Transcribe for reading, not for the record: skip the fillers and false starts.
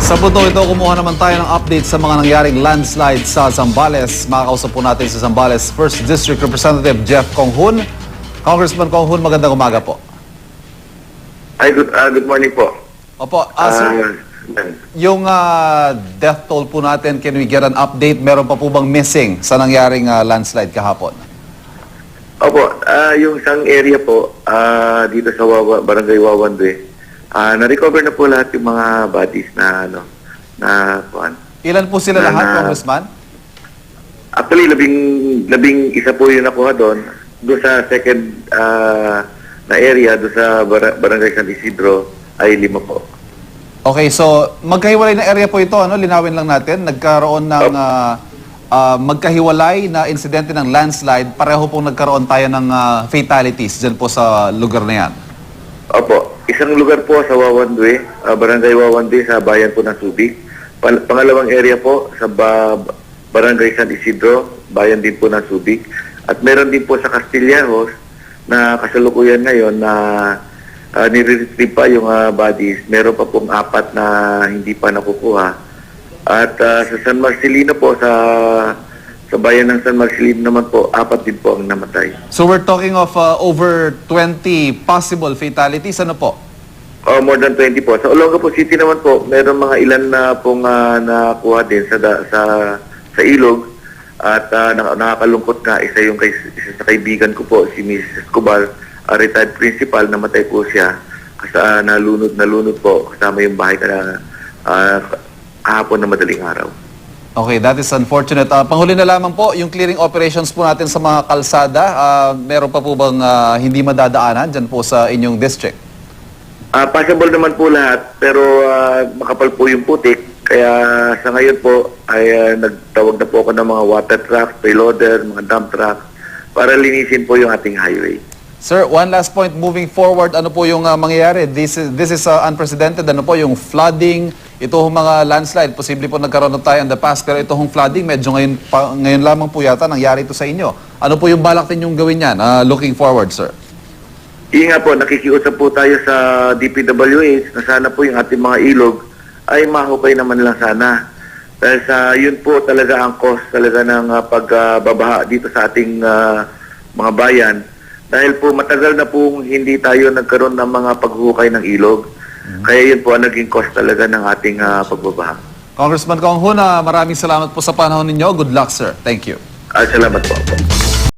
Sa punto ito, kumuha naman tayo ng update sa mga nangyaring landslide sa Zambales. Makakausap po natin sa Zambales 1st District Representative Jeff Conghun. Congressman Conghun, magandang umaga po. Ay, good morning po. Opo, sir, yung death toll po natin, can we get an update? Meron pa po bang missing sa nangyaring landslide kahapon? Opo, yung isang area po, dito sa Barangay Wawandwe, na-recover na po lahat yung mga bodies na, kuan. Ilan po sila lahat, Congressman? Actually, labing isa po yung nakuha doon. Doon sa second na area, doon sa Barangay San Isidro, ay 5 po. Okay, so magkahiwalay na area po ito, linawin lang natin. Nagkaroon ng magkahiwalay na insidente ng landslide. Pareho pong nagkaroon tayo ng fatalities dyan po sa lugar na yan. Opo, isang lugar po sa Wawandwe, Barangay Wawandwe sa bayan po ng Subic. Pangalawang area po sa Barangay San Isidro, bayan din po ng Subic. At meron din po sa Castillejos na kasalukuyan ngayon na nire-retrieve pa yung bodies. Meron pa pong 4 na hindi pa nakukuha. At sa San Marcelino po, sa bayan ng San Marcelino naman po, 4 din po ang namatay. So we're talking of over 20 possible fatalities. Ano po? More than 20 po. Sa Olongapo City naman po, meron mga ilan na pong nakuha din sa ilog. At nakakalungkot nga, isa sa kaibigan ko po, si Mrs. Escobar, retired principal, namatay po siya. Kasi nalunod po kasama yung bahay kahapon na madaling araw. Okay, that is unfortunate. Panghuli na lamang po, yung clearing operations po natin sa mga kalsada, meron pa po bang hindi madadaanan dyan po sa inyong district? Possible naman po lahat, pero makapal po yung putik. Kaya sa ngayon po ay nagtawag na po ako ng mga water truck, payloader, mga dump truck para linisin po yung ating highway. Sir, one last point. Moving forward, ano po yung mangyayari? This is unprecedented. Ano po yung flooding, ito yung mga landslide, posible po nagkaroon na tayo in the past, pero ito yung flooding, medyo ngayon lamang po yata nangyari ito sa inyo. Ano po yung balak ninyong gawin yan? Looking forward, sir. Nga po, nakikiusap po tayo sa DPWH na sana po yung ating mga ilog ay mahukay naman lang sana. Dahil sa yun po talaga ang cost talaga ng pagbabaha dito sa ating mga bayan. Dahil po matagal na pong hindi tayo nagkaroon ng mga paghukay ng ilog. Kaya yun po ang naging cost talaga ng ating pagbabaha. Congressman Conghun, maraming salamat po sa panahon ninyo. Good luck, sir. Thank you. Salamat po.